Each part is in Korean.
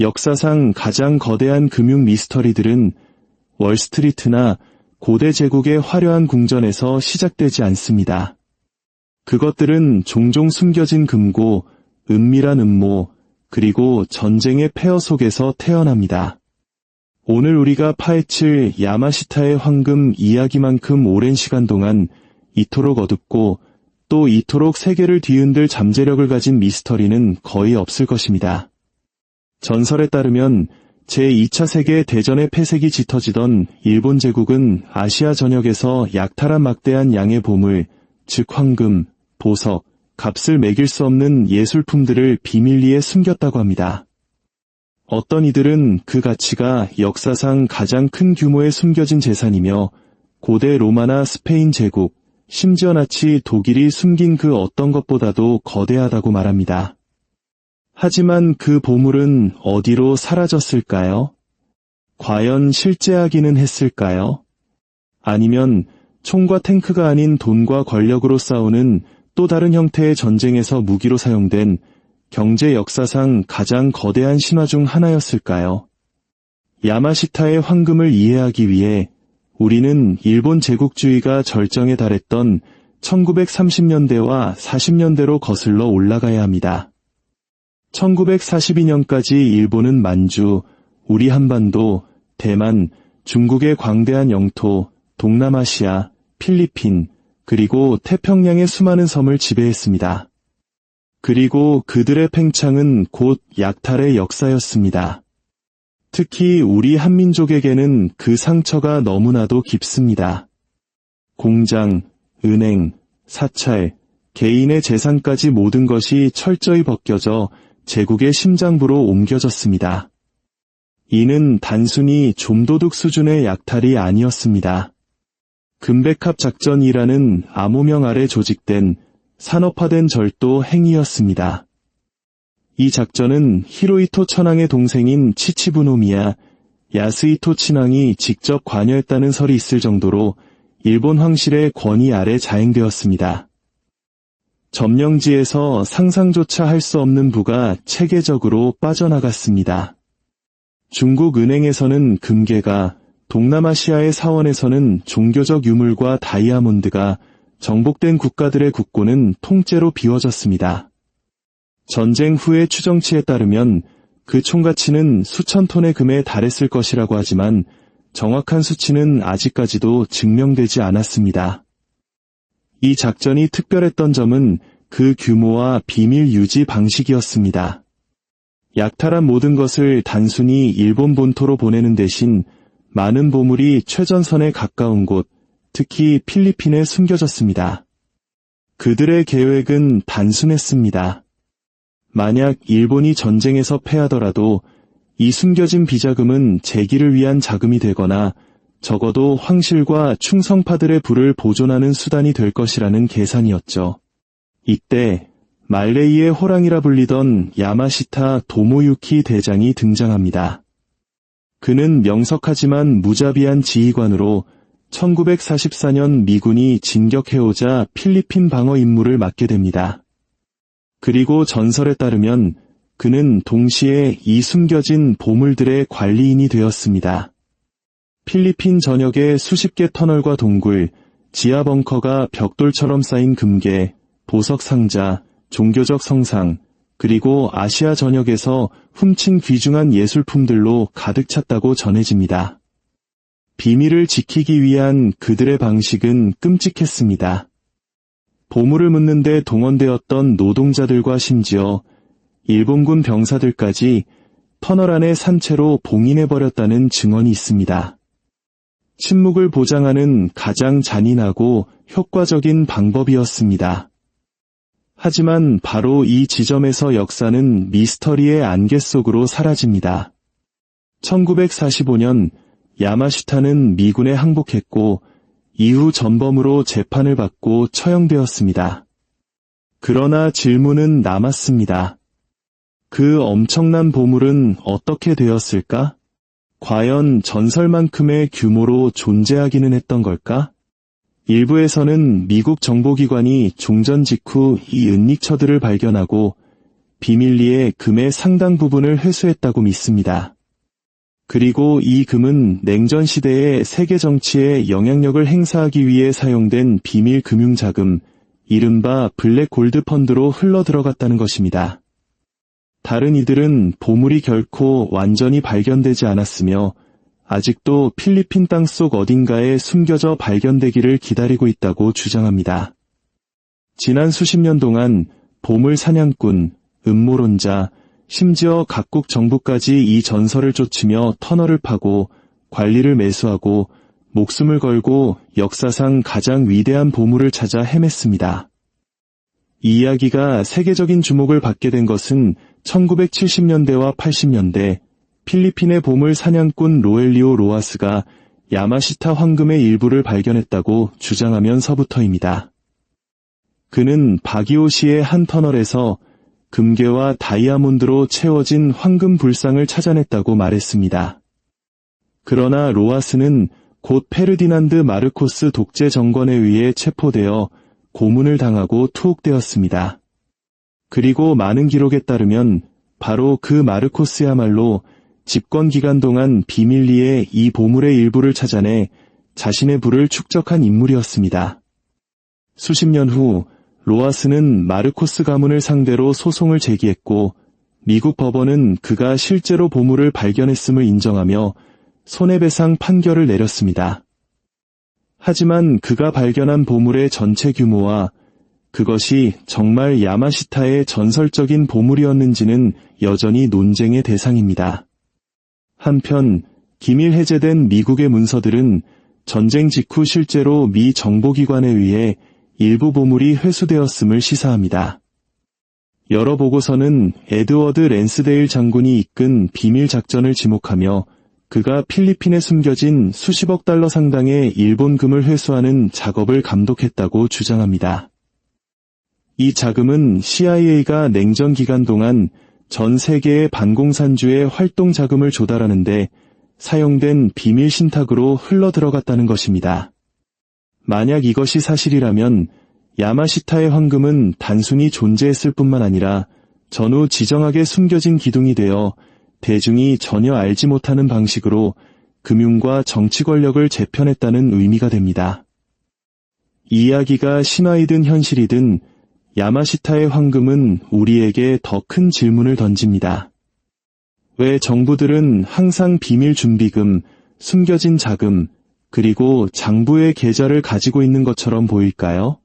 역사상 가장 거대한 금융 미스터리들은 월스트리트나 고대 제국의 화려한 궁전에서 시작되지 않습니다. 그것들은 종종 숨겨진 금고, 은밀한 음모, 그리고 전쟁의 폐허 속에서 태어납니다. 오늘 우리가 파헤칠 야마시타의 황금 이야기만큼 오랜 시간 동안 이토록 어둡고 또 이토록 세계를 뒤흔들 잠재력을 가진 미스터리는 거의 없을 것입니다. 전설에 따르면 제2차 세계 대전의 폐색이 짙어지던 일본 제국은 아시아 전역에서 약탈한 막대한 양의 보물, 즉 황금, 보석, 값을 매길 수 없는 예술품들을 비밀리에 숨겼다고 합니다. 어떤 이들은 그 가치가 역사상 가장 큰 규모의 숨겨진 재산이며 고대 로마나 스페인 제국, 심지어 나치 독일이 숨긴 그 어떤 것보다도 거대하다고 말합니다. 하지만 그 보물은 어디로 사라졌을까요? 과연 실제하기는 했을까요? 아니면 총과 탱크가 아닌 돈과 권력으로 싸우는 또 다른 형태의 전쟁에서 무기로 사용된 경제 역사상 가장 거대한 신화 중 하나였을까요? 야마시타의 황금을 이해하기 위해 우리는 일본 제국주의가 절정에 달했던 1930년대와 40년대로 거슬러 올라가야 합니다. 1942년까지 일본은 만주, 우리 한반도, 대만, 중국의 광대한 영토, 동남아시아, 필리핀, 그리고 태평양의 수많은 섬을 지배했습니다. 그리고 그들의 팽창은 곧 약탈의 역사였습니다. 특히 우리 한민족에게는 그 상처가 너무나도 깊습니다. 공장, 은행, 사찰, 개인의 재산까지 모든 것이 철저히 벗겨져 제국의 심장부로 옮겨졌습니다. 이는 단순히 좀도둑 수준의 약탈이 아니었습니다. 금백합 작전이라는 암호명 아래 조직된 산업화된 절도 행위였습니다. 이 작전은 히로히토 천황의 동생인 치치부노미야 야스히토 친왕이 직접 관여했다는 설이 있을 정도로 일본 황실의 권위 아래 자행되었습니다. 점령지에서 상상조차 할 수 없는 부가 체계적으로 빠져나갔습니다. 중국 은행에서는 금괴가, 동남아시아의 사원에서는 종교적 유물과 다이아몬드가, 정복된 국가들의 국고는 통째로 비워졌습니다. 전쟁 후의 추정치에 따르면 그 총가치는 수천 톤의 금에 달했을 것이라고 하지만 정확한 수치는 아직까지도 증명되지 않았습니다. 이 작전이 특별했던 점은 그 규모와 비밀 유지 방식이었습니다. 약탈한 모든 것을 단순히 일본 본토로 보내는 대신 많은 보물이 최전선에 가까운 곳, 특히 필리핀에 숨겨졌습니다. 그들의 계획은 단순했습니다. 만약 일본이 전쟁에서 패하더라도 이 숨겨진 비자금은 재기를 위한 자금이 되거나 적어도 황실과 충성파들의 부를 보존하는 수단이 될 것이라는 계산이었죠. 이때 말레이의 호랑이라 불리던 야마시타 도모유키 대장이 등장합니다. 그는 명석하지만 무자비한 지휘관으로 1944년 미군이 진격해오자 필리핀 방어 임무를 맡게 됩니다. 그리고 전설에 따르면 그는 동시에 이 숨겨진 보물들의 관리인이 되었습니다. 필리핀 전역의 수십 개 터널과 동굴, 지하 벙커가 벽돌처럼 쌓인 금괴, 보석 상자, 종교적 성상, 그리고 아시아 전역에서 훔친 귀중한 예술품들로 가득 찼다고 전해집니다. 비밀을 지키기 위한 그들의 방식은 끔찍했습니다. 보물을 묻는 데 동원되었던 노동자들과 심지어 일본군 병사들까지 터널 안에 산채로 봉인해버렸다는 증언이 있습니다. 침묵을 보장하는 가장 잔인하고 효과적인 방법이었습니다. 하지만 바로 이 지점에서 역사는 미스터리의 안개 속으로 사라집니다. 1945년 야마시타는 미군에 항복했고 이후 전범으로 재판을 받고 처형되었습니다. 그러나 질문은 남았습니다. 그 엄청난 보물은 어떻게 되었을까? 과연 전설만큼의 규모로 존재하기는 했던 걸까? 일부에서는 미국 정보기관이 종전 직후 이 은닉처들을 발견하고 비밀리에 금의 상당 부분을 회수했다고 믿습니다. 그리고 이 금은 냉전 시대의 세계 정치에 영향력을 행사하기 위해 사용된 비밀 금융자금, 이른바 블랙 골드 펀드로 흘러들어갔다는 것입니다. 다른 이들은 보물이 결코 완전히 발견되지 않았으며 아직도 필리핀 땅속 어딘가에 숨겨져 발견되기를 기다리고 있다고 주장합니다. 지난 수십 년 동안 보물 사냥꾼, 음모론자, 심지어 각국 정부까지 이 전설을 쫓으며 터널을 파고 관리를 매수하고 목숨을 걸고 역사상 가장 위대한 보물을 찾아 헤맸습니다. 이 이야기가 세계적인 주목을 받게 된 것은 1970년대와 80년대 필리핀의 보물 사냥꾼 로엘리오 로하스가 야마시타 황금의 일부를 발견했다고 주장하면서부터입니다. 그는 바기오시의 한 터널에서 금괴와 다이아몬드로 채워진 황금 불상을 찾아냈다고 말했습니다. 그러나 로하스는 곧 페르디난드 마르코스 독재 정권에 의해 체포되어 고문을 당하고 투옥되었습니다. 그리고 많은 기록에 따르면 바로 그 마르코스야말로 집권 기간 동안 비밀리에 이 보물의 일부를 찾아내 자신의 부를 축적한 인물이었습니다. 수십 년 후 로하스는 마르코스 가문을 상대로 소송을 제기했고 미국 법원은 그가 실제로 보물을 발견했음을 인정하며 손해배상 판결을 내렸습니다. 하지만 그가 발견한 보물의 전체 규모와 그것이 정말 야마시타의 전설적인 보물이었는지는 여전히 논쟁의 대상입니다. 한편 기밀 해제된 미국의 문서들은 전쟁 직후 실제로 미 정보기관에 의해 일부 보물이 회수되었음을 시사합니다. 여러 보고서는 에드워드 랜스데일 장군이 이끈 비밀 작전을 지목하며 그가 필리핀에 숨겨진 수십억 달러 상당의 일본금을 회수하는 작업을 감독했다고 주장합니다. 이 자금은 CIA가 냉전 기간 동안 전 세계의 반공산주의 활동 자금을 조달하는 데 사용된 비밀 신탁으로 흘러들어갔다는 것입니다. 만약 이것이 사실이라면 야마시타의 황금은 단순히 존재했을 뿐만 아니라 전후 지정하게 숨겨진 기둥이 되어 대중이 전혀 알지 못하는 방식으로 금융과 정치 권력을 재편했다는 의미가 됩니다. 이 이야기가 신화이든 현실이든 야마시타의 황금은 우리에게 더 큰 질문을 던집니다. 왜 정부들은 항상 비밀 준비금, 숨겨진 자금, 그리고 장부의 계좌를 가지고 있는 것처럼 보일까요?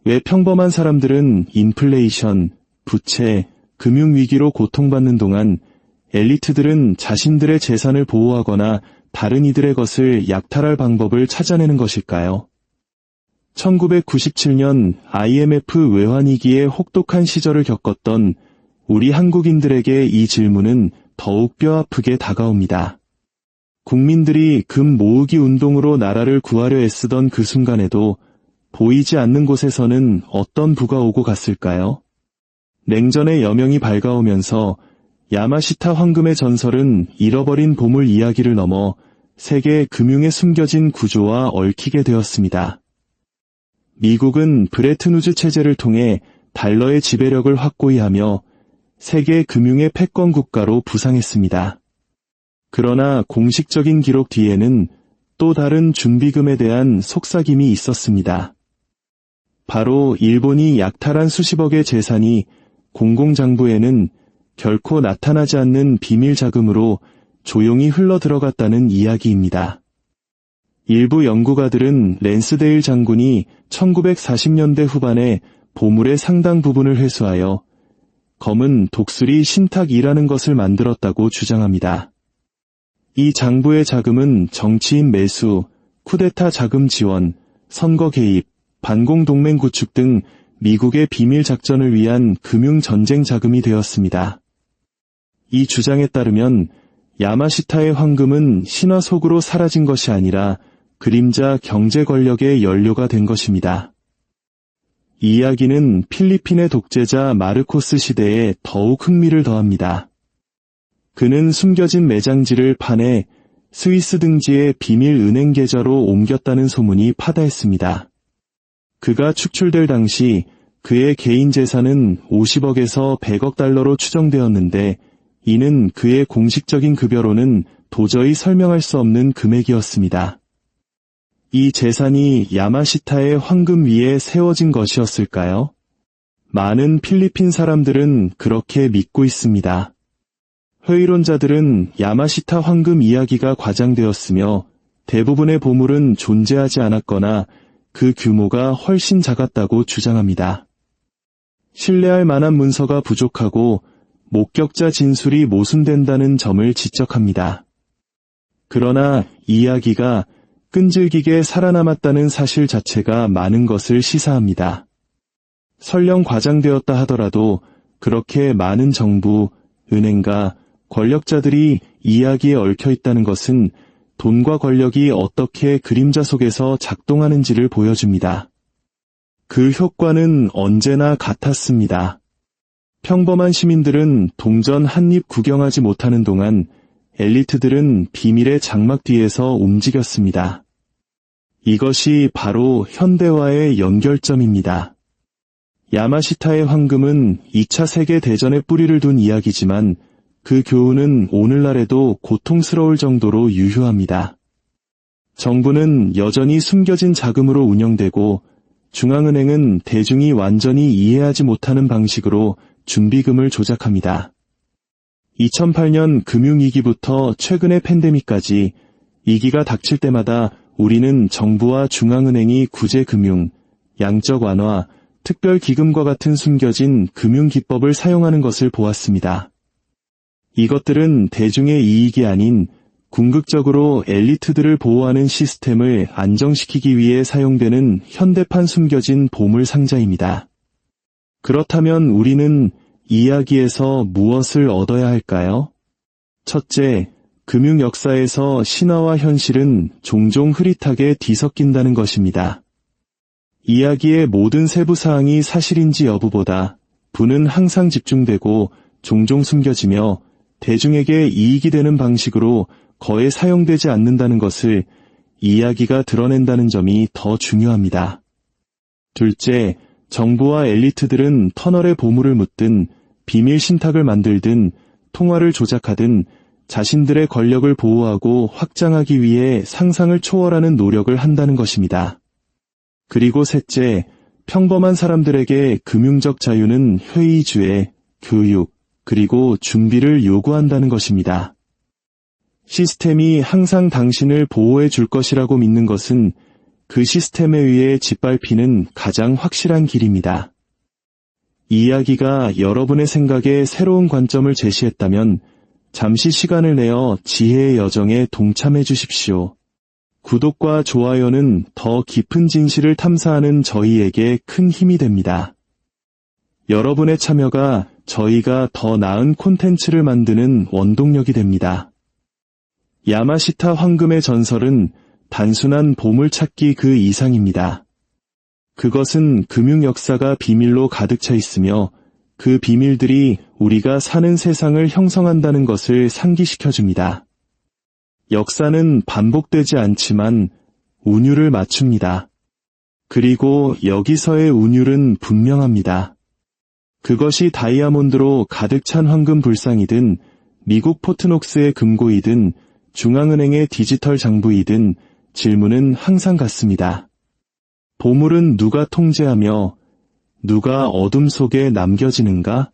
왜 평범한 사람들은 인플레이션, 부채, 금융위기로 고통받는 동안 엘리트들은 자신들의 재산을 보호하거나 다른 이들의 것을 약탈할 방법을 찾아내는 것일까요? 1997년 IMF 외환위기의 혹독한 시절을 겪었던 우리 한국인들에게 이 질문은 더욱 뼈아프게 다가옵니다. 국민들이 금 모으기 운동으로 나라를 구하려 애쓰던 그 순간에도 보이지 않는 곳에서는 어떤 부가 오고 갔을까요? 냉전의 여명이 밝아오면서 야마시타 황금의 전설은 잃어버린 보물 이야기를 넘어 세계 금융에 숨겨진 구조와 얽히게 되었습니다. 미국은 브레튼우즈 체제를 통해 달러의 지배력을 확고히 하며 세계 금융의 패권 국가로 부상했습니다. 그러나 공식적인 기록 뒤에는 또 다른 준비금에 대한 속삭임이 있었습니다. 바로 일본이 약탈한 수십억의 재산이 공공장부에는 결코 나타나지 않는 비밀 자금으로 조용히 흘러들어갔다는 이야기입니다. 일부 연구가들은 랜스데일 장군이 1940년대 후반에 보물의 상당 부분을 회수하여 검은 독수리 신탁이라는 것을 만들었다고 주장합니다. 이 장부의 자금은 정치인 매수, 쿠데타 자금 지원, 선거 개입, 반공동맹 구축 등 미국의 비밀 작전을 위한 금융전쟁 자금이 되었습니다. 이 주장에 따르면 야마시타의 황금은 신화 속으로 사라진 것이 아니라 그림자 경제 권력의 연료가 된 것입니다. 이 이야기는 필리핀의 독재자 마르코스 시대에 더욱 흥미를 더합니다. 그는 숨겨진 매장지를 파내 스위스 등지의 비밀 은행 계좌로 옮겼다는 소문이 파다했습니다. 그가 축출될 당시 그의 개인 재산은 50억에서 100억 달러로 추정되었는데 이는 그의 공식적인 급여로는 도저히 설명할 수 없는 금액이었습니다. 이 재산이 야마시타의 황금 위에 세워진 것이었을까요? 많은 필리핀 사람들은 그렇게 믿고 있습니다. 회의론자들은 야마시타 황금 이야기가 과장되었으며 대부분의 보물은 존재하지 않았거나 그 규모가 훨씬 작았다고 주장합니다. 신뢰할 만한 문서가 부족하고 목격자 진술이 모순된다는 점을 지적합니다. 그러나 이야기가 끈질기게 살아남았다는 사실 자체가 많은 것을 시사합니다. 설령 과장되었다 하더라도 그렇게 많은 정부, 은행가, 권력자들이 이야기에 얽혀 있다는 것은 돈과 권력이 어떻게 그림자 속에서 작동하는지를 보여줍니다. 그 효과는 언제나 같았습니다. 평범한 시민들은 동전 한 입 구경하지 못하는 동안 엘리트들은 비밀의 장막 뒤에서 움직였습니다. 이것이 바로 현대화의 연결점입니다. 야마시타의 황금은 2차 세계대전에 뿌리를 둔 이야기지만 그 교훈은 오늘날에도 고통스러울 정도로 유효합니다. 정부는 여전히 숨겨진 자금으로 운영되고 중앙은행은 대중이 완전히 이해하지 못하는 방식으로 준비금을 조작합니다. 2008년 금융위기부터 최근의 팬데믹까지 위기가 닥칠 때마다 우리는 정부와 중앙은행이 구제금융, 양적 완화, 특별기금과 같은 숨겨진 금융기법을 사용하는 것을 보았습니다. 이것들은 대중의 이익이 아닌 궁극적으로 엘리트들을 보호하는 시스템을 안정시키기 위해 사용되는 현대판 숨겨진 보물 상자입니다. 그렇다면 우리는 이야기에서 무엇을 얻어야 할까요? 첫째, 금융 역사에서 신화와 현실은 종종 흐릿하게 뒤섞인다는 것입니다. 이야기의 모든 세부 사항이 사실인지 여부보다 부는 항상 집중되고 종종 숨겨지며 대중에게 이익이 되는 방식으로 거의 사용되지 않는다는 것을 이야기가 드러낸다는 점이 더 중요합니다. 둘째, 정부와 엘리트들은 터널에 보물을 묻든 비밀 신탁을 만들든 통화를 조작하든 자신들의 권력을 보호하고 확장하기 위해 상상을 초월하는 노력을 한다는 것입니다. 그리고 셋째, 평범한 사람들에게 금융적 자유는 회의주의, 교육, 그리고 준비를 요구한다는 것입니다. 시스템이 항상 당신을 보호해 줄 것이라고 믿는 것은 그 시스템에 의해 짓밟히는 가장 확실한 길입니다. 이 이야기가 여러분의 생각에 새로운 관점을 제시했다면 잠시 시간을 내어 지혜의 여정에 동참해 주십시오. 구독과 좋아요는 더 깊은 진실을 탐사하는 저희에게 큰 힘이 됩니다. 여러분의 참여가 저희가 더 나은 콘텐츠를 만드는 원동력이 됩니다. 야마시타 황금의 전설은 단순한 보물찾기 그 이상입니다. 그것은 금융 역사가 비밀로 가득 차 있으며 그 비밀들이 우리가 사는 세상을 형성한다는 것을 상기시켜줍니다. 역사는 반복되지 않지만 운율을 맞춥니다. 그리고 여기서의 운율은 분명합니다. 그것이 다이아몬드로 가득 찬 황금 불상이든 미국 포트녹스의 금고이든 중앙은행의 디지털 장부이든 질문은 항상 같습니다. 보물은 누가 통제하며 누가 어둠 속에 남겨지는가?